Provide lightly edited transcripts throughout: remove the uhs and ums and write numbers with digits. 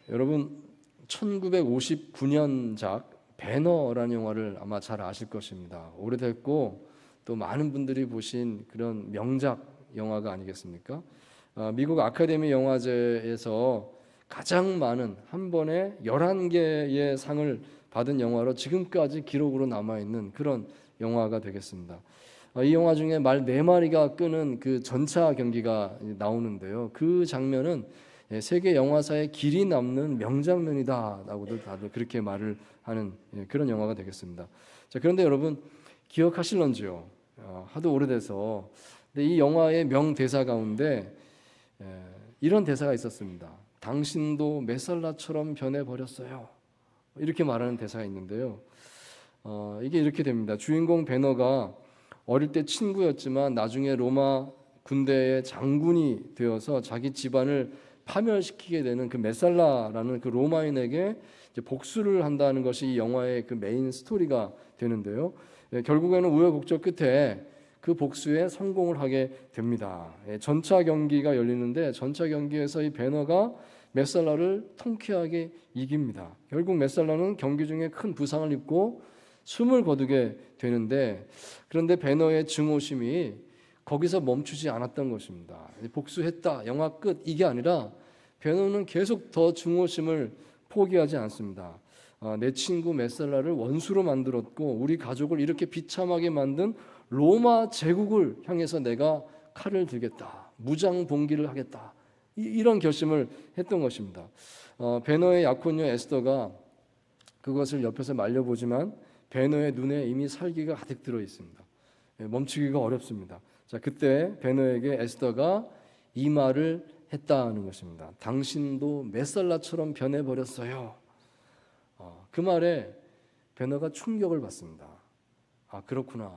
여러분 1959년작 배너라는 영화를 아마 잘 아실 것입니다. 오래됐고 또 많은 분들이 보신 그런 명작 영화가 아니겠습니까? 미국 아카데미 영화제에서 가장 많은 한 번에 11개의 상을 받은 영화로 지금까지 기록으로 남아있는 그런 영화가 되겠습니다. 이 영화 중에 말 4마리가 끄는 그 전차 경기가 나오는데요. 그 장면은 세계 영화사에 길이 남는 명장면이다라고도 다들 그렇게 말을 하는 그런 영화가 되겠습니다. 자, 그런데 여러분 기억하실런지요? 하도 오래돼서. 근데 이 영화의 명대사 가운데 이런 대사가 있었습니다. 당신도 메살라처럼 변해버렸어요. 이렇게 말하는 대사가 있는데요. 이게 이렇게 됩니다. 주인공 베너가 어릴 때 친구였지만 나중에 로마 군대의 장군이 되어서 자기 집안을 파멸시키게 되는 그 메살라라는 그 로마인에게 이제 복수를 한다는 것이 이 영화의 그 메인 스토리가 되는데요. 결국에는 우여곡절 끝에 그 복수에 성공을 하게 됩니다. 전차 경기가 열리는데 전차 경기에서 이 베너가 메살라를 통쾌하게 이깁니다. 결국 메살라는 경기 중에 큰 부상을 입고 숨을 거두게 되는데, 그런데 베너의 증오심이 거기서 멈추지 않았던 것입니다. 복수했다, 영화 끝, 이게 아니라 베너는 계속 더 증오심을 포기하지 않습니다. 내 친구 메살라를 원수로 만들었고 우리 가족을 이렇게 비참하게 만든 로마 제국을 향해서 내가 칼을 들겠다, 무장봉기를 하겠다, 이런 결심을 했던 것입니다. 베너의 약혼녀 에스더가 그것을 옆에서 말려보지만 베너의 눈에 이미 살기가 가득 들어 있습니다. 멈추기가 어렵습니다. 자, 그때 베너에게 에스더가 이 말을 했다는 것입니다. 당신도 메살라처럼 변해버렸어요. 그 말에 베너가 충격을 받습니다. 아, 그렇구나.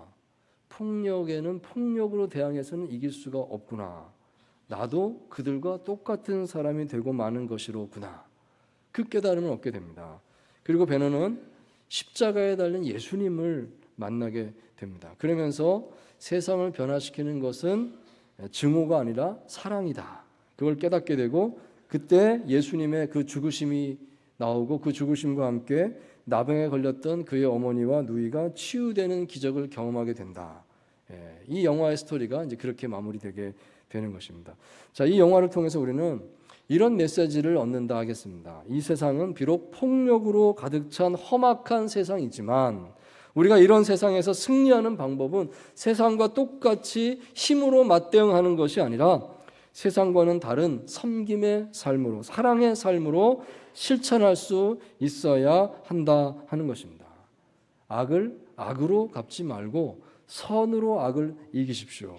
폭력에는 폭력으로 대항해서는 이길 수가 없구나. 나도 그들과 똑같은 사람이 되고 마는 것이로구나. 그 깨달음을 얻게 됩니다. 그리고 베너는 십자가에 달린 예수님을 만나게 됩니다. 그러면서 세상을 변화시키는 것은 증오가 아니라 사랑이다, 그걸 깨닫게 되고, 그때 예수님의 그 죽으심이 나오고 그 죽으심과 함께 나병에 걸렸던 그의 어머니와 누이가 치유되는 기적을 경험하게 된다. 이 영화의 스토리가 이제 그렇게 마무리되게 되는 것입니다. 자, 이 영화를 통해서 우리는 이런 메시지를 얻는다 하겠습니다. 이 세상은 비록 폭력으로 가득 찬 험악한 세상이지만 우리가 이런 세상에서 승리하는 방법은 세상과 똑같이 힘으로 맞대응하는 것이 아니라 세상과는 다른 섬김의 삶으로, 사랑의 삶으로 실천할 수 있어야 한다 하는 것입니다. 악을 악으로 갚지 말고 선으로 악을 이기십시오.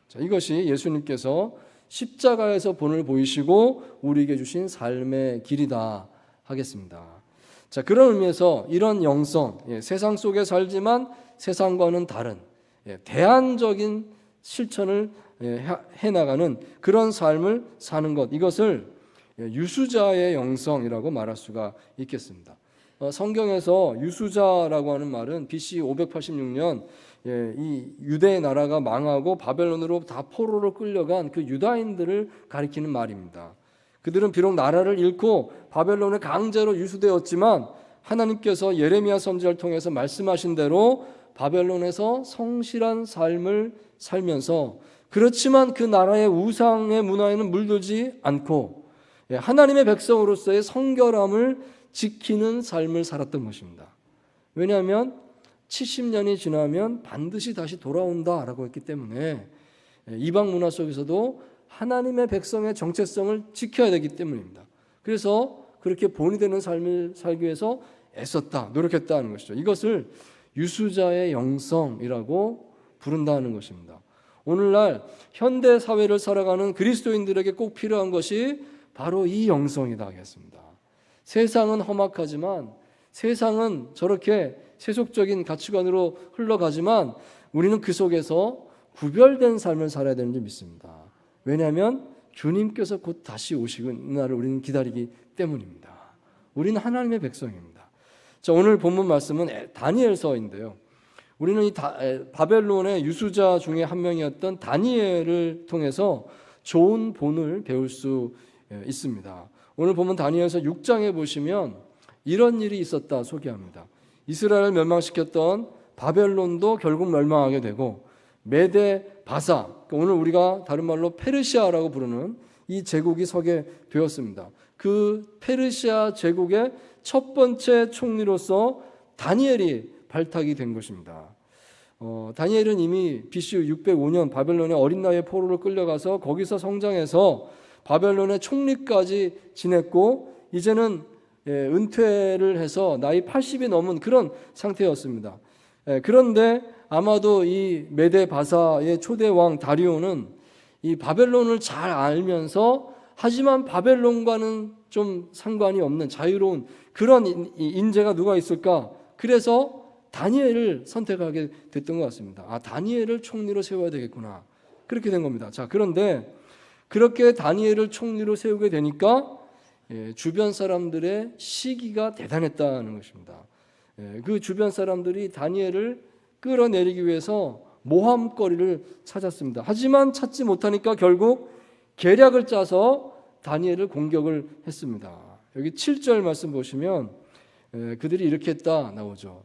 자, 이것이 예수님께서 십자가에서 본을 보이시고 우리에게 주신 삶의 길이다 하겠습니다. 자, 그런 의미에서 이런 영성, 세상 속에 살지만 세상과는 다른 대안적인 실천을 해나가는 그런 삶을 사는 것, 이것을 유수자의 영성이라고 말할 수가 있겠습니다. 성경에서 유수자라고 하는 말은 BC 586년 이 유대 나라가 망하고 바벨론으로 다 포로로 끌려간 그 유다인들을 가리키는 말입니다. 그들은 비록 나라를 잃고 바벨론에 강제로 유수되었지만 하나님께서 예레미야 선지자를 통해서 말씀하신 대로 바벨론에서 성실한 삶을 살면서, 그렇지만 그 나라의 우상의 문화에는 물들지 않고 하나님의 백성으로서의 성결함을 지키는 삶을 살았던 것입니다. 왜냐하면 70년이 지나면 반드시 다시 돌아온다라고 했기 때문에 이방 문화 속에서도 하나님의 백성의 정체성을 지켜야 되기 때문입니다. 그래서 그렇게 본이 되는 삶을 살기 위해서 애썼다, 노력했다는 것이죠. 이것을 유수자의 영성이라고 부른다는 것입니다. 오늘날 현대 사회를 살아가는 그리스도인들에게 꼭 필요한 것이 바로 이 영성이다 하겠습니다. 세상은 험악하지만, 세상은 저렇게 세속적인 가치관으로 흘러가지만 우리는 그 속에서 구별된 삶을 살아야 되는 줄 믿습니다. 왜냐하면 주님께서 곧 다시 오시는 날을 우리는 기다리기 때문입니다. 우리는 하나님의 백성입니다. 자, 오늘 본문 말씀은 다니엘서인데요. 우리는 이 바벨론의 유수자 중에 한 명이었던 다니엘을 통해서 좋은 본을 배울 수 있습니다. 오늘 보면 다니엘서 6장에 보시면 이런 일이 있었다 소개합니다. 이스라엘을 멸망시켰던 바벨론도 결국 멸망하게 되고 메데 바사, 오늘 우리가 다른 말로 페르시아라고 부르는 이 제국이 서게 되었습니다. 그 페르시아 제국의 첫 번째 총리로서 다니엘이 발탁이 된 것입니다. 다니엘은 이미 BC 605년 바벨론의 어린 나이에 포로로 끌려가서 거기서 성장해서 바벨론의 총리까지 지냈고 이제는 은퇴를 해서 나이 80이 넘은 그런 상태였습니다. 그런데 아마도 이 메데 바사의 초대 왕 다리오는 이 바벨론을 잘 알면서 하지만 바벨론과는 좀 상관이 없는 자유로운 그런 인재가 누가 있을까? 그래서 다니엘을 선택하게 됐던 것 같습니다. 다니엘을 총리로 세워야 되겠구나. 그렇게 된 겁니다. 자, 그런데 그렇게 다니엘을 총리로 세우게 되니까 주변 사람들의 시기가 대단했다는 것입니다. 그 주변 사람들이 다니엘을 끌어내리기 위해서 모함거리를 찾았습니다. 하지만 찾지 못하니까 결국 계략을 짜서 다니엘을 공격을 했습니다. 여기 7절 말씀 보시면 그들이 이렇게 했다 나오죠.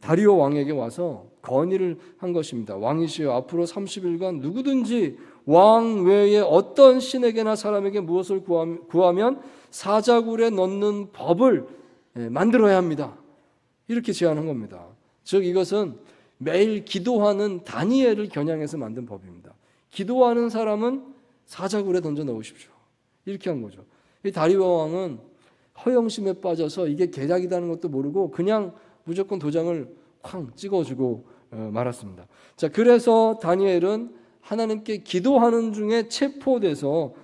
다리오 왕에게 와서 건의를 한 것입니다. 왕이시여, 앞으로 30일간 누구든지 왕 외에 어떤 신에게나 사람에게 무엇을 구하면 사자굴에 넣는 법을 만들어야 합니다. 이렇게 제안한 겁니다. 즉 이것은 매일 기도하는 다니엘을 겨냥해서 만든 법입니다. 기도하는 사람은 사자굴에 던져 넣으십시오. 이렇게 한 거죠. 이 다리오 왕은 허영심에 빠져서 이게 계략이라는 것도 모르고 그냥 무조건 도장을 쾅 찍어주고 말았습니다. 자, 그래서 다니엘은 하나님께 기도하는 중에 체포돼서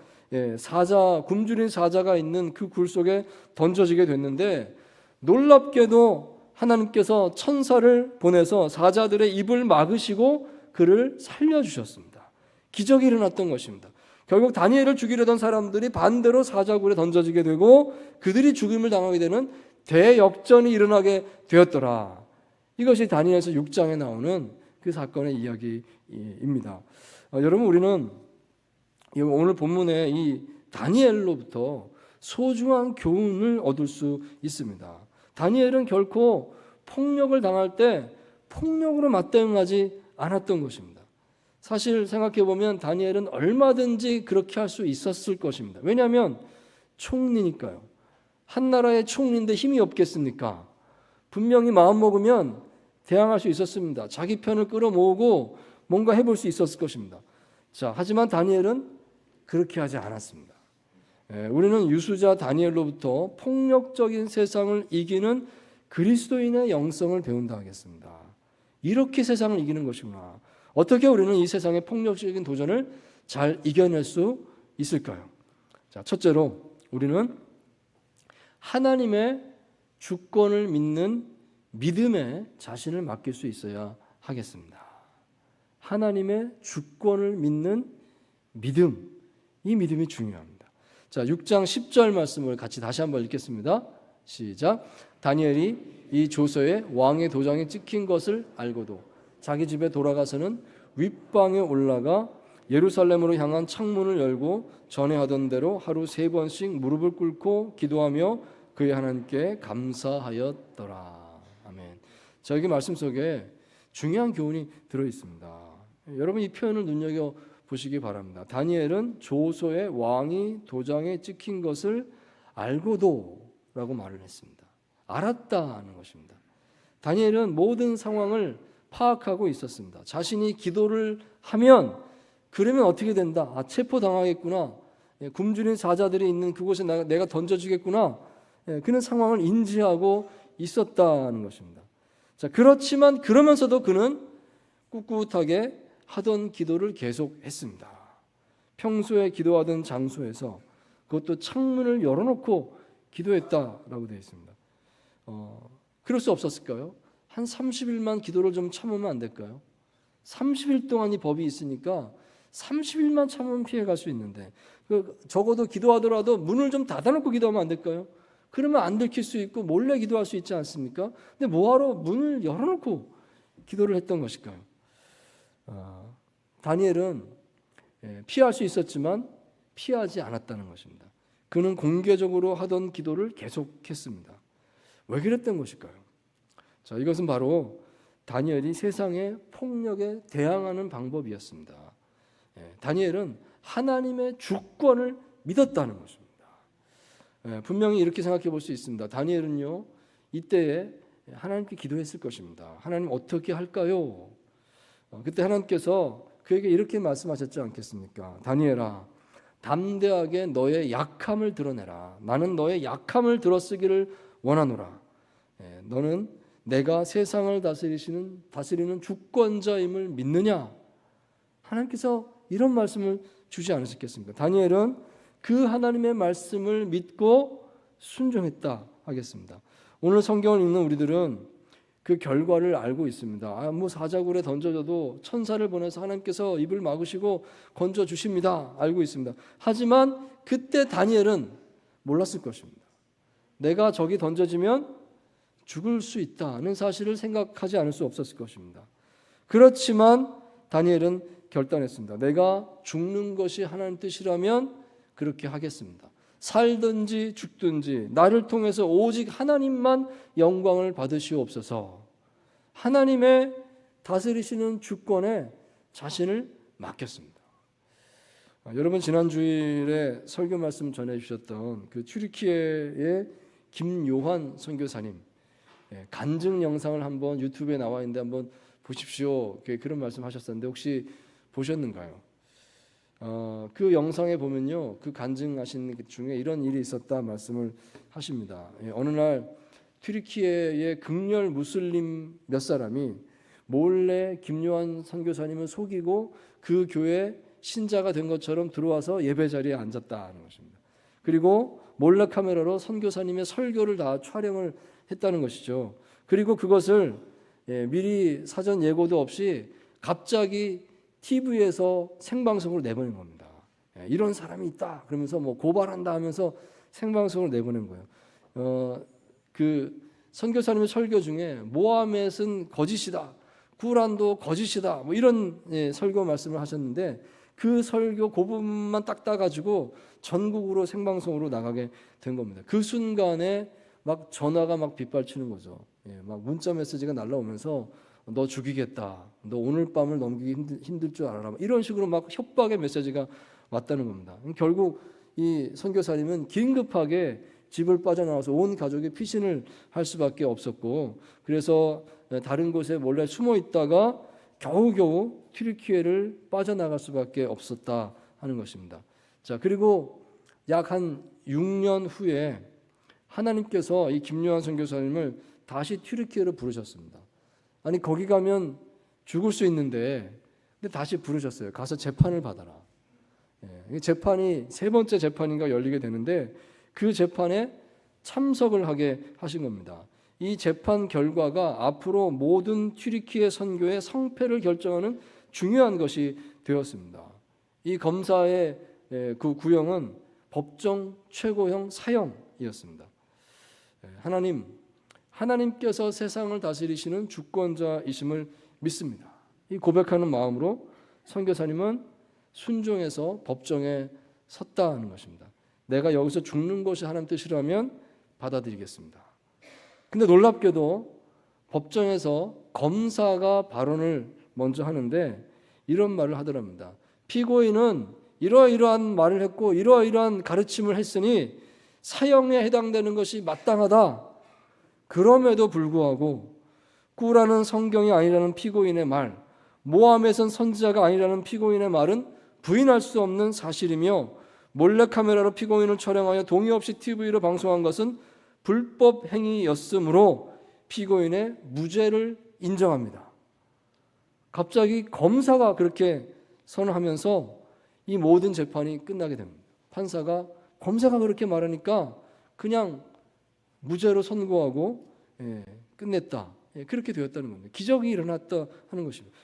굶주린 사자가 있는 그 굴 속에 던져지게 됐는데 놀랍게도 하나님께서 천사를 보내서 사자들의 입을 막으시고 그를 살려주셨습니다. 기적이 일어났던 것입니다. 결국 다니엘을 죽이려던 사람들이 반대로 사자굴에 던져지게 되고 그들이 죽임을 당하게 되는 대역전이 일어나게 되었더라. 이것이 다니엘서 6장에 나오는 그 사건의 이야기입니다. 여러분, 우리는 오늘 본문의 이 다니엘로부터 소중한 교훈을 얻을 수 있습니다. 다니엘은 결코 폭력을 당할 때 폭력으로 맞대응하지 않았던 것입니다. 사실 생각해보면 다니엘은 얼마든지 그렇게 할 수 있었을 것입니다. 왜냐하면 총리니까요. 한 나라의 총리인데 힘이 없겠습니까? 분명히 마음먹으면 대항할 수 있었습니다. 자기 편을 끌어모으고 뭔가 해볼 수 있었을 것입니다. 자, 하지만 다니엘은 그렇게 하지 않았습니다. 우리는 유수자 다니엘로부터 폭력적인 세상을 이기는 그리스도인의 영성을 배운다 하겠습니다. 이렇게 세상을 이기는 것이구나. 어떻게 우리는 이 세상의 폭력적인 도전을 잘 이겨낼 수 있을까요? 자, 첫째로 우리는 하나님의 주권을 믿는 믿음에 자신을 맡길 수 있어야 하겠습니다. 하나님의 주권을 믿는 믿음, 이 믿음이 중요합니다. 자, 6장 10절 말씀을 같이 다시 한번 읽겠습니다. 시작. 다니엘이 이 조서에 왕의 도장이 찍힌 것을 알고도 자기 집에 돌아가서는 윗방에 올라가 예루살렘으로 향한 창문을 열고 전에 하던 대로 하루 3번씩 무릎을 꿇고 기도하며 그의 하나님께 감사하였더라. 아멘. 자, 여기 말씀 속에 중요한 교훈이 들어 있습니다. 여러분, 이 표현을 눈여겨 보시기 바랍니다. 다니엘은 조서에 왕이 도장에 찍힌 것을 알고도 라고 말을 했습니다. 알았다는 것입니다. 다니엘은 모든 상황을 파악하고 있었습니다. 자신이 기도를 하면 그러면 어떻게 된다. 체포당하겠구나. 굶주린 사자들이 있는 그곳에 내가 던져지겠구나. 그는 상황을 인지하고 있었다는 것입니다. 자, 그렇지만 그러면서도 그는 꿋꿋하게 하던 기도를 계속했습니다. 평소에 기도하던 장소에서 그것도 창문을 열어놓고 기도했다라고 되어 있습니다. 그럴 수 없었을까요? 한 30일만 기도를 좀 참으면 안 될까요? 30일 동안 이 법이 있으니까 30일만 참으면 피해갈 수 있는데 적어도 기도하더라도 문을 좀 닫아놓고 기도하면 안 될까요? 그러면 안 들킬 수 있고 몰래 기도할 수 있지 않습니까? 근데 뭐하러 문을 열어놓고 기도를 했던 것일까요? 다니엘은 피할 수 있었지만 피하지 않았다는 것입니다. 그는 공개적으로 하던 기도를 계속했습니다. 왜 그랬던 것일까요? 자, 이것은 바로 다니엘이 세상의 폭력에 대항하는 방법이었습니다. 다니엘은 하나님의 주권을 믿었다는 것입니다. 분명히 이렇게 생각해 볼 수 있습니다. 다니엘은요, 이때에 하나님께 기도했을 것입니다. 하나님 어떻게 할까요? 그때 하나님께서 그에게 이렇게 말씀하셨지 않겠습니까? 다니엘아, 담대하게 너의 약함을 드러내라. 나는 너의 약함을 들어쓰기를 원하노라. 너는 내가 세상을 다스리는 주권자임을 믿느냐? 하나님께서 이런 말씀을 주지 않으셨겠습니까? 다니엘은 그 하나님의 말씀을 믿고 순종했다 하겠습니다. 오늘 성경을 읽는 우리들은 그 결과를 알고 있습니다. 뭐 사자굴에 던져져도 천사를 보내서 하나님께서 입을 막으시고 건져 주십니다. 알고 있습니다. 하지만 그때 다니엘은 몰랐을 것입니다. 내가 저기 던져지면 죽을 수 있다는 사실을 생각하지 않을 수 없었을 것입니다. 그렇지만 다니엘은 결단했습니다. 내가 죽는 것이 하나님 뜻이라면 그렇게 하겠습니다. 살든지 죽든지 나를 통해서 오직 하나님만 영광을 받으시옵소서. 하나님의 다스리시는 주권에 자신을 맡겼습니다. 여러분, 지난 주일에 설교 말씀 전해주셨던 그 튀르키예의 김요한 선교사님 간증 영상을 한번 유튜브에 나와 있는데 한번 보십시오. 그런 말씀하셨었는데 혹시 보셨는가요? 그 영상에 보면요, 그 간증하신 중에 이런 일이 있었다 말씀을 하십니다. 어느 날 튀르키예의 극렬 무슬림 몇 사람이 몰래 김요한 선교사님을 속이고 그 교회 신자가 된 것처럼 들어와서 예배 자리에 앉았다는 것입니다. 그리고 몰래 카메라로 선교사님의 설교를 다 촬영을 했다는 것이죠. 그리고 그것을 미리 사전 예고도 없이 갑자기 TV에서 생방송으로 내보낸 겁니다. 이런 사람이 있다 그러면서 뭐 고발한다 하면서 생방송을 내보낸 거예요. 그 선교사님의 설교 중에 모하멧은 거짓이다, 구란도 거짓이다, 뭐 이런 설교 말씀을 하셨는데 그 설교 그 부분만 딱 따가지고 전국으로 생방송으로 나가게 된 겁니다. 그 순간에 막 전화가 막 빗발치는 거죠. 막 문자 메시지가 날라오면서 너 죽이겠다, 너 오늘 밤을 넘기기 힘들 줄 알아라, 이런 식으로 막 협박의 메시지가 왔다는 겁니다. 결국 이 선교사님은 긴급하게 집을 빠져나와서 온 가족이 피신을 할 수밖에 없었고, 그래서 다른 곳에 몰래 숨어 있다가 겨우겨우 튀르키예를 빠져나갈 수밖에 없었다 하는 것입니다. 자, 그리고 약 한 6년 후에 하나님께서 이 김요한 선교사님을 다시 튀르키예로 부르셨습니다. 아니, 거기 가면 죽을 수 있는데, 근데 다시 부르셨어요. 가서 재판을 받아라. 재판이 세 번째 재판인가 열리게 되는데 그 재판에 참석을 하게 하신 겁니다. 이 재판 결과가 앞으로 모든 튀르키예 선교의 성패를 결정하는 중요한 것이 되었습니다. 이 검사의 그 구형은 법정 최고형 사형이었습니다. 하나님께서 세상을 다스리시는 주권자이심을 믿습니다. 이 고백하는 마음으로 선교사님은 순종해서 법정에 섰다는 것입니다. 내가 여기서 죽는 것이 하나님 뜻이라면 받아들이겠습니다. 근데 놀랍게도 법정에서 검사가 발언을 먼저 하는데 이런 말을 하더랍니다. 피고인은 이러이러한 말을 했고 이러이러한 가르침을 했으니 사형에 해당되는 것이 마땅하다. 그럼에도 불구하고 꾸라는 성경이 아니라는 피고인의 말, 모하멧은 선지자가 아니라는 피고인의 말은 부인할 수 없는 사실이며, 몰래카메라로 피고인을 촬영하여 동의 없이 TV로 방송한 것은 불법 행위였으므로 피고인의 무죄를 인정합니다. 갑자기 검사가 그렇게 선언하면서 이 모든 재판이 끝나게 됩니다. 판사가 검사가 그렇게 말하니까 그냥 무죄로 선고하고 끝냈다. 그렇게 되었다는 겁니다. 기적이 일어났다 하는 것입니다.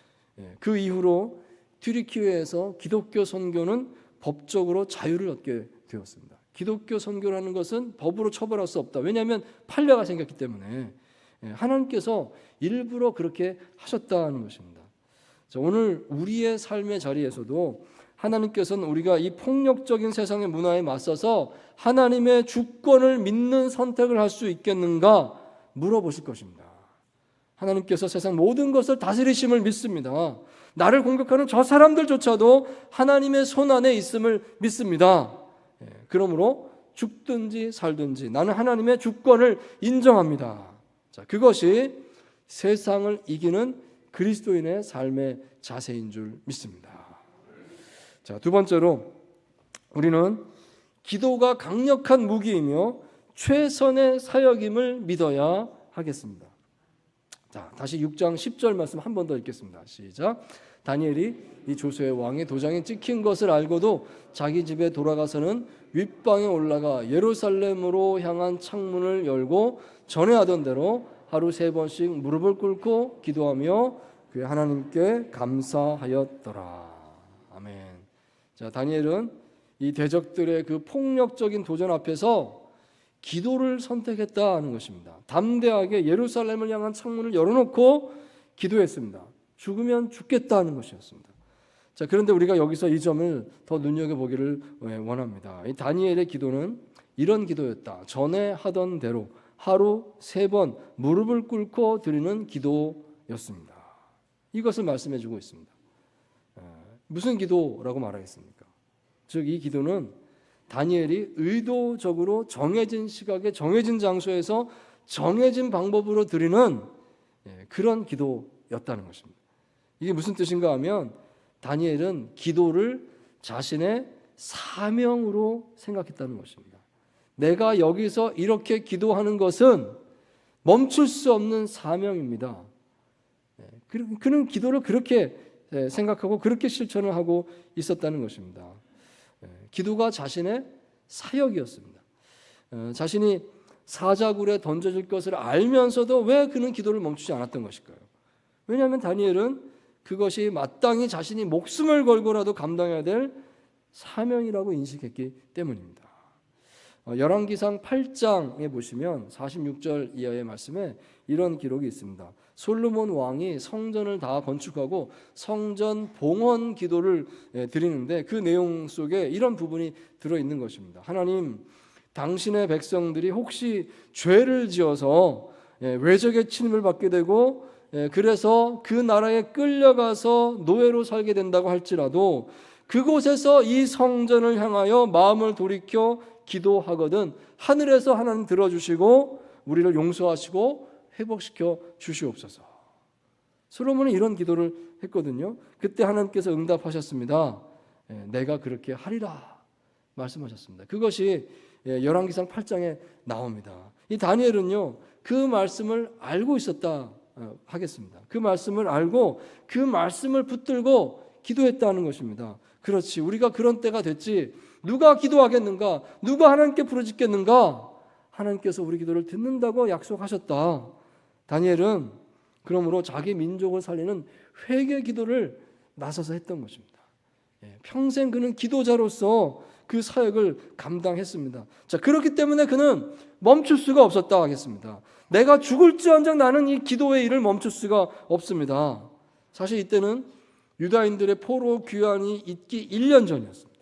그 이후로 튀르키예에서 기독교 선교는 법적으로 자유를 얻게 되었습니다. 기독교 선교라는 것은 법으로 처벌할 수 없다. 왜냐하면 판례가 생겼기 때문에 하나님께서 일부러 그렇게 하셨다는 것입니다. 자, 오늘 우리의 삶의 자리에서도 하나님께서는 우리가 이 폭력적인 세상의 문화에 맞서서 하나님의 주권을 믿는 선택을 할 수 있겠는가 물어보실 것입니다. 하나님께서 세상 모든 것을 다스리심을 믿습니다. 나를 공격하는 저 사람들조차도 하나님의 손 안에 있음을 믿습니다. 그러므로 죽든지 살든지 나는 하나님의 주권을 인정합니다. 자, 그것이 세상을 이기는 그리스도인의 삶의 자세인 줄 믿습니다. 자, 두 번째로 우리는 기도가 강력한 무기이며 최선의 사역임을 믿어야 하겠습니다. 자, 다시 6장 10절 말씀 한 번 더 읽겠습니다. 시작. 다니엘이 이 조수의 왕의 도장이 찍힌 것을 알고도 자기 집에 돌아가서는 윗방에 올라가 예루살렘으로 향한 창문을 열고 전에 하던 대로 하루 3번씩 무릎을 꿇고 기도하며 그의 하나님께 감사하였더라. 아멘. 자, 다니엘은 이 대적들의 그 폭력적인 도전 앞에서 기도를 선택했다는 것입니다. 담대하게 예루살렘을 향한 창문을 열어놓고 기도했습니다. 죽으면 죽겠다는 것이었습니다. 자, 그런데 우리가 여기서 이 점을 더 눈여겨보기를 원합니다. 이 다니엘의 기도는 이런 기도였다. 전에 하던 대로 하루 3번 무릎을 꿇고 드리는 기도였습니다. 이것을 말씀해주고 있습니다. 무슨 기도라고 말하겠습니까? 즉, 이 기도는 다니엘이 의도적으로 정해진 시각에 정해진 장소에서 정해진 방법으로 드리는 그런 기도였다는 것입니다. 이게 무슨 뜻인가 하면 다니엘은 기도를 자신의 사명으로 생각했다는 것입니다. 내가 여기서 이렇게 기도하는 것은 멈출 수 없는 사명입니다. 그는 기도를 그렇게 생각하고 그렇게 실천을 하고 있었다는 것입니다. 기도가 자신의 사역이었습니다. 자신이 사자굴에 던져질 것을 알면서도 왜 그는 기도를 멈추지 않았던 것일까요? 왜냐하면 다니엘은 그것이 마땅히 자신이 목숨을 걸고라도 감당해야 될 사명이라고 인식했기 때문입니다. 열왕기상 8장에 보시면 46절 이하의 말씀에 이런 기록이 있습니다. 솔로몬 왕이 성전을 다 건축하고 성전 봉헌 기도를 드리는데 그 내용 속에 이런 부분이 들어있는 것입니다. 하나님, 당신의 백성들이 혹시 죄를 지어서 외적의 침입을 받게 되고 그래서 그 나라에 끌려가서 노예로 살게 된다고 할지라도 그곳에서 이 성전을 향하여 마음을 돌이켜 기도하거든 하늘에서 하나님 들어주시고 우리를 용서하시고 회복시켜 주시옵소서. 솔로몬은 이런 기도를 했거든요. 그때 하나님께서 응답하셨습니다. 내가 그렇게 하리라 말씀하셨습니다. 그것이 열왕기상 8장에 나옵니다. 이 다니엘은요, 그 말씀을 알고 있었다 하겠습니다. 그 말씀을 알고 그 말씀을 붙들고 기도했다는 것입니다. 그렇지, 우리가 그런 때가 됐지. 누가 기도하겠는가? 누가 하나님께 부르짖겠는가? 하나님께서 우리 기도를 듣는다고 약속하셨다. 다니엘은 그러므로 자기 민족을 살리는 회개 기도를 나서서 했던 것입니다. 평생 그는 기도자로서 그 사역을 감당했습니다. 자, 그렇기 때문에 그는 멈출 수가 없었다 하겠습니다. 내가 죽을지언정 나는 이 기도의 일을 멈출 수가 없습니다. 사실 이때는 유다인들의 포로 귀환이 있기 1년 전이었습니다.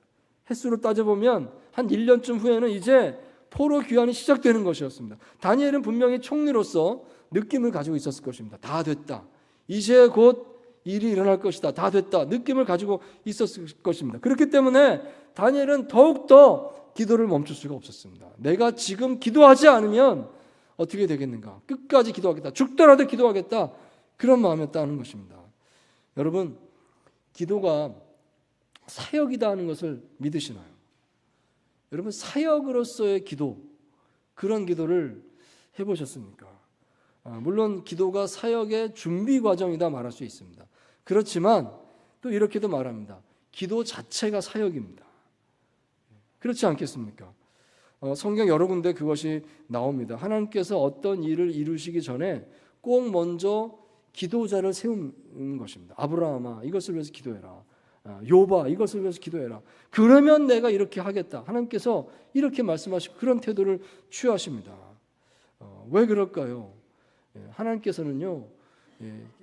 횟수로 따져보면 한 1년쯤 후에는 이제 포로 귀환이 시작되는 것이었습니다. 다니엘은 분명히 총리로서 느낌을 가지고 있었을 것입니다. 다 됐다. 이제 곧 일이 일어날 것이다. 다 됐다. 느낌을 가지고 있었을 것입니다. 그렇기 때문에 다니엘은 더욱더 기도를 멈출 수가 없었습니다. 내가 지금 기도하지 않으면 어떻게 되겠는가? 끝까지 기도하겠다. 죽더라도 기도하겠다. 그런 마음이었다는 것입니다. 여러분, 기도가 사역이다 하는 것을 믿으시나요? 여러분, 사역으로서의 기도, 그런 기도를 해보셨습니까? 물론 기도가 사역의 준비 과정이다 말할 수 있습니다. 그렇지만 또 이렇게도 말합니다. 기도 자체가 사역입니다. 그렇지 않겠습니까? 성경 여러 군데 그것이 나옵니다. 하나님께서 어떤 일을 이루시기 전에 꼭 먼저 기도자를 세우는 것입니다. 아브라함아, 이것을 위해서 기도해라. 욥아, 이것을 위해서 기도해라. 그러면 내가 이렇게 하겠다. 하나님께서 이렇게 말씀하시고 그런 태도를 취하십니다. 왜 그럴까요? 하나님께서는요,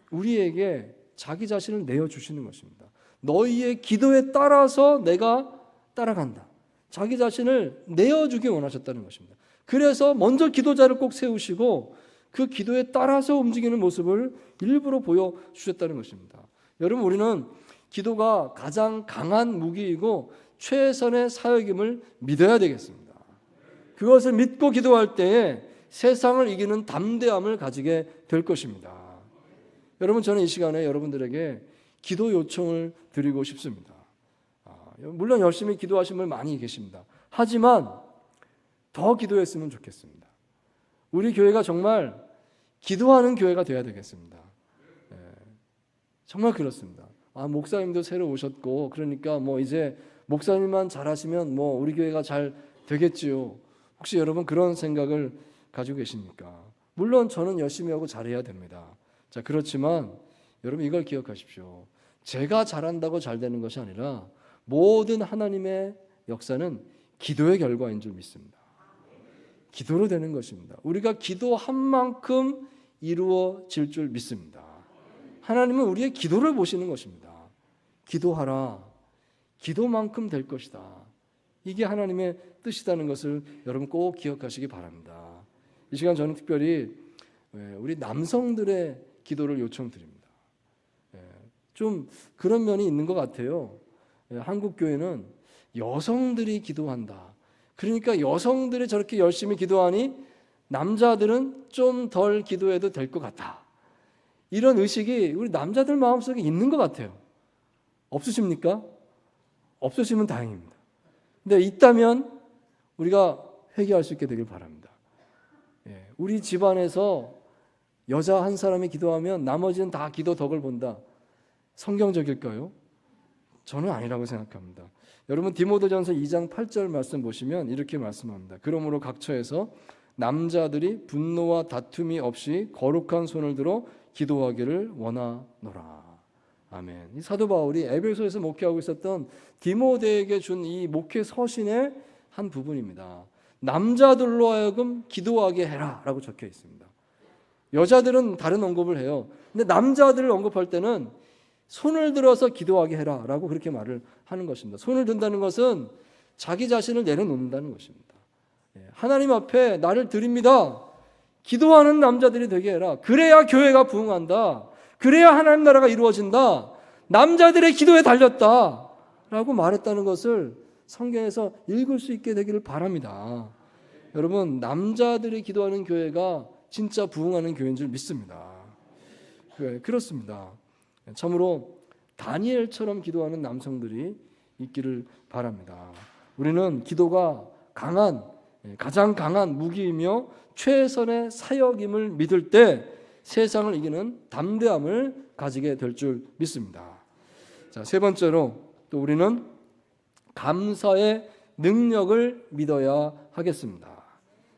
우리에게 자기 자신을 내어주시는 것입니다. 너희의 기도에 따라서 내가 따라간다. 자기 자신을 내어주기 원하셨다는 것입니다. 그래서 먼저 기도자를 꼭 세우시고 그 기도에 따라서 움직이는 모습을 일부러 보여주셨다는 것입니다. 여러분, 우리는 기도가 가장 강한 무기이고 최선의 사역임을 믿어야 되겠습니다. 그것을 믿고 기도할 때에 세상을 이기는 담대함을 가지게 될 것입니다. 여러분, 저는 이 시간에 여러분들에게 기도 요청을 드리고 싶습니다. 물론 열심히 기도하신 분 많이 계십니다. 하지만 더 기도했으면 좋겠습니다. 우리 교회가 정말 기도하는 교회가 되어야 되겠습니다. 정말 그렇습니다. 목사님도 새로 오셨고 그러니까 이제 목사님만 잘하시면 우리 교회가 잘 되겠지요. 혹시 여러분 그런 생각을 가지고 계십니까? 물론 저는 열심히 하고 잘해야 됩니다. 자, 그렇지만 여러분 이걸 기억하십시오. 제가 잘한다고 잘 되는 것이 아니라 모든 하나님의 역사는 기도의 결과인 줄 믿습니다. 기도로 되는 것입니다. 우리가 기도한 만큼 이루어질 줄 믿습니다. 하나님은 우리의 기도를 보시는 것입니다. 기도하라. 기도만큼 될 것이다. 이게 하나님의 뜻이라는 것을 여러분 꼭 기억하시기 바랍니다. 이 시간 저는 특별히 우리 남성들의 기도를 요청드립니다. 좀 그런 면이 있는 것 같아요. 한국 교회는 여성들이 기도한다. 그러니까 여성들이 저렇게 열심히 기도하니 남자들은 좀 덜 기도해도 될 것 같다. 이런 의식이 우리 남자들 마음속에 있는 것 같아요. 없으십니까? 없으시면 다행입니다. 근데 있다면 우리가 회개할 수 있게 되길 바랍니다. 우리 집안에서 여자 한 사람이 기도하면 나머지는 다 기도 덕을 본다. 성경적일까요? 저는 아니라고 생각합니다. 여러분 디모데전서 2장 8절 말씀 보시면 이렇게 말씀합니다. 그러므로 각 처에서 남자들이 분노와 다툼이 없이 거룩한 손을 들어 기도하기를 원하노라. 아멘. 이 사도 바울이 에베소에서 목회하고 있었던 디모데에게 준 이 목회 서신의 한 부분입니다. 남자들로 하여금 기도하게 해라 라고 적혀 있습니다. 여자들은 다른 언급을 해요. 근데 남자들을 언급할 때는 손을 들어서 기도하게 해라 라고 그렇게 말을 하는 것입니다. 손을 든다는 것은 자기 자신을 내려놓는다는 것입니다. 하나님 앞에 나를 드립니다. 기도하는 남자들이 되게 해라. 그래야 교회가 부흥한다. 그래야 하나님 나라가 이루어진다. 남자들의 기도에 달렸다 라고 말했다는 것을 성경에서 읽을 수 있게 되기를 바랍니다. 여러분, 남자들이 기도하는 교회가 진짜 부흥하는 교회인 줄 믿습니다. 그렇습니다. 참으로 다니엘처럼 기도하는 남성들이 있기를 바랍니다. 우리는 기도가 가장 강한 무기이며 최선의 사역임을 믿을 때 세상을 이기는 담대함을 가지게 될 줄 믿습니다. 자, 세 번째로 또 우리는 감사의 능력을 믿어야 하겠습니다.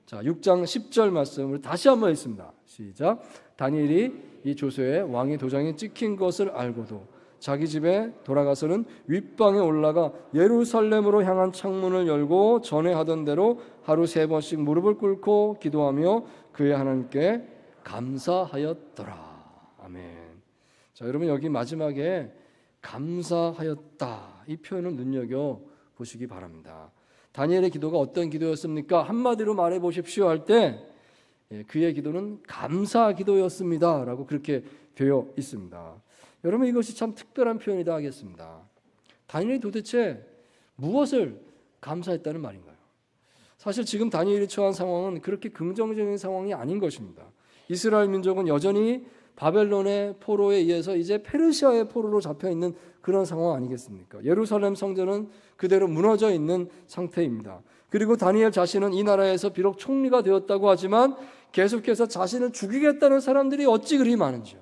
자, 6장 10절 말씀을 다시 한번 읽습니다. 시작. 다니엘이 이 조서에 왕의 도장이 찍힌 것을 알고도 자기 집에 돌아가서는 윗방에 올라가 예루살렘으로 향한 창문을 열고 전에 하던 대로 하루 3번씩 무릎을 꿇고 기도하며 그의 하나님께 감사하였더라. 아멘. 자, 여러분 여기 마지막에 감사하였다 이 표현을 눈여겨 보시기 바랍니다. 다니엘의 기도가 어떤 기도였습니까? 한마디로 말해 보십시오 할 때 그의 기도는 감사 기도였습니다 라고 그렇게 되어 있습니다. 여러분 이것이 참 특별한 표현이다 하겠습니다. 다니엘이 도대체 무엇을 감사했다는 말인가요? 사실 지금 다니엘이 처한 상황은 그렇게 긍정적인 상황이 아닌 것입니다. 이스라엘 민족은 여전히 바벨론의 포로에 의해서 이제 페르시아의 포로로 잡혀있는 그런 상황 아니겠습니까? 예루살렘 성전은 그대로 무너져 있는 상태입니다. 그리고 다니엘 자신은 이 나라에서 비록 총리가 되었다고 하지만 계속해서 자신을 죽이겠다는 사람들이 어찌 그리 많은지요.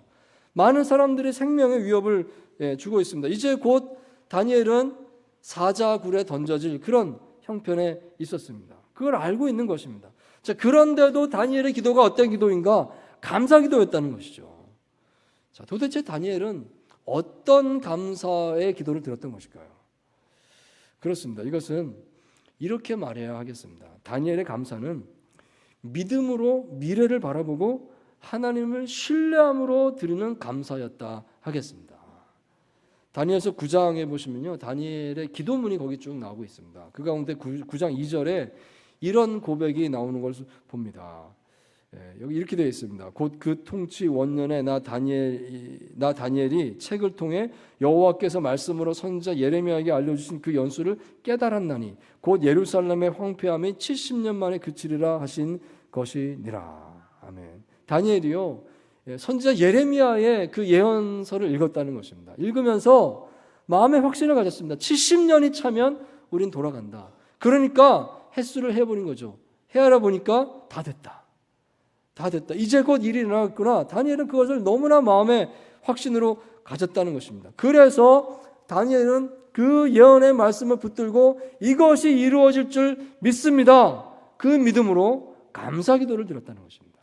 많은 사람들이 생명의 위협을 주고 있습니다. 이제 곧 다니엘은 사자굴에 던져질 그런 형편에 있었습니다. 그걸 알고 있는 것입니다. 자, 그런데도 다니엘의 기도가 어떤 기도인가? 감사 기도였다는 것이죠. 자, 도대체 다니엘은 어떤 감사의 기도를 드렸던 것일까요? 그렇습니다. 이것은 이렇게 말해야 하겠습니다. 다니엘의 감사는 믿음으로 미래를 바라보고 하나님을 신뢰함으로 드리는 감사였다 하겠습니다. 다니엘서 9장에 보시면요, 다니엘의 기도문이 거기 쭉 나오고 있습니다. 그 가운데 9장 2절에 이런 고백이 나오는 걸 봅니다. 여기 이렇게 되어 있습니다. 곧 그 통치 원년에 나 다니엘이 책을 통해 여호와께서 말씀으로 선지자 예레미야에게 알려주신 그 연수를 깨달았나니 곧 예루살렘의 황폐함이 70년 만에 그치리라 하신 것이니라. 아멘. 다니엘이요, 선지자 예레미야의 그 예언서를 읽었다는 것입니다. 읽으면서 마음의 확신을 가졌습니다. 70년이 차면 우린 돌아간다. 그러니까 횟수를 해버린 거죠. 헤아려 보니까 다 됐다. 이제 곧 일이 일어났구나. 다니엘은 그것을 너무나 마음의 확신으로 가졌다는 것입니다. 그래서 다니엘은 그 예언의 말씀을 붙들고 이것이 이루어질 줄 믿습니다. 그 믿음으로 감사 기도를 드렸다는 것입니다.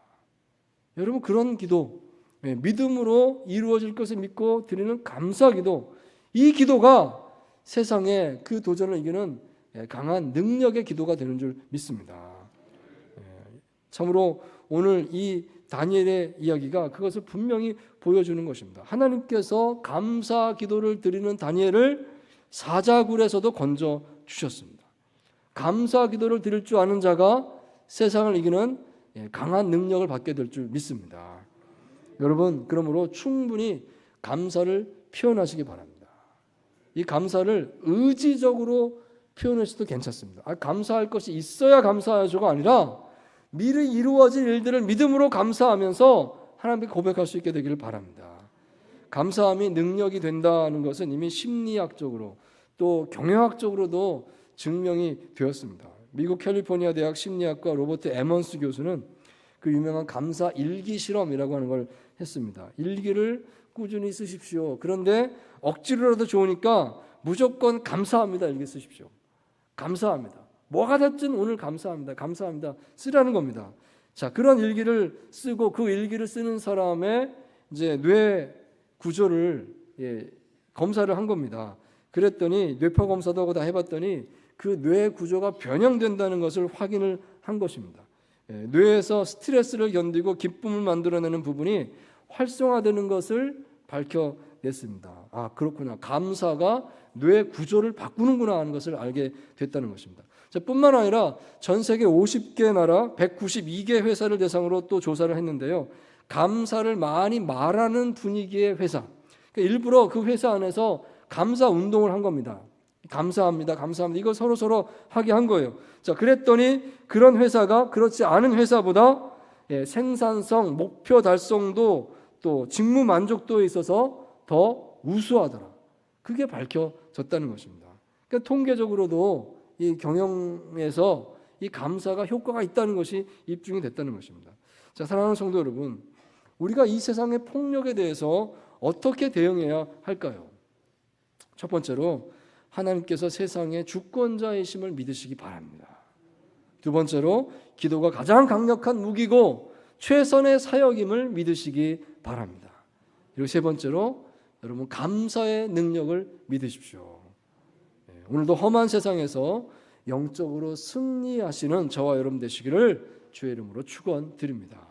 여러분, 그런 기도, 믿음으로 이루어질 것을 믿고 드리는 감사 기도, 이 기도가 세상의 그 도전을 이기는 강한 능력의 기도가 되는 줄 믿습니다. 참으로 오늘 이 다니엘의 이야기가 그것을 분명히 보여주는 것입니다. 하나님께서 감사 기도를 드리는 다니엘을 사자굴에서도 건져 주셨습니다. 감사 기도를 드릴 줄 아는 자가 세상을 이기는 강한 능력을 받게 될 줄 믿습니다. 여러분, 그러므로 충분히 감사를 표현하시기 바랍니다. 이 감사를 의지적으로 표현하셔도 괜찮습니다. 감사할 것이 있어야 감사하죠가 아니라 미리 이루어질 일들을 믿음으로 감사하면서 하나님께 고백할 수 있게 되기를 바랍니다. 감사함이 능력이 된다는 것은 이미 심리학적으로 또 경영학적으로도 증명이 되었습니다. 미국 캘리포니아 대학 심리학과 로버트 에먼스 교수는 그 유명한 감사 일기 실험이라고 하는 걸 했습니다. 일기를 꾸준히 쓰십시오. 그런데 억지로라도 좋으니까 무조건 감사합니다. 일기 쓰십시오. 감사합니다. 뭐가 됐든 오늘 감사합니다. 쓰라는 겁니다. 자, 그런 일기를 쓰고 그 일기를 쓰는 사람의 이제 뇌 구조를 검사를 한 겁니다. 그랬더니 뇌파 검사도 하고 다 해봤더니 그 뇌 구조가 변형된다는 것을 확인을 한 것입니다. 뇌에서 스트레스를 견디고 기쁨을 만들어내는 부분이 활성화되는 것을 밝혀냈습니다. 그렇구나. 감사가 뇌 구조를 바꾸는구나 하는 것을 알게 됐다는 것입니다. 뿐만 아니라 전 세계 50개 나라 192개 회사를 대상으로 또 조사를 했는데요. 감사를 많이 말하는 분위기의 회사, 그러니까 일부러 그 회사 안에서 감사 운동을 한 겁니다. 감사합니다. 이걸 서로 하게 한 거예요. 자, 그랬더니 그런 회사가 그렇지 않은 회사보다 생산성, 목표 달성도 또 직무 만족도에 있어서 더 우수하더라. 그게 밝혀졌다는 것입니다. 그러니까 통계적으로도 이 경영에서 이 감사가 효과가 있다는 것이 입증이 됐다는 것입니다. 자, 사랑하는 성도 여러분, 우리가 이 세상의 폭력에 대해서 어떻게 대응해야 할까요? 첫 번째로 하나님께서 세상의 주권자이심을 믿으시기 바랍니다. 두 번째로 기도가 가장 강력한 무기고 최선의 사역임을 믿으시기 바랍니다. 그리고 세 번째로 여러분, 감사의 능력을 믿으십시오. 오늘도 험한 세상에서 영적으로 승리하시는 저와 여러분 되시기를 주의 이름으로 축원드립니다.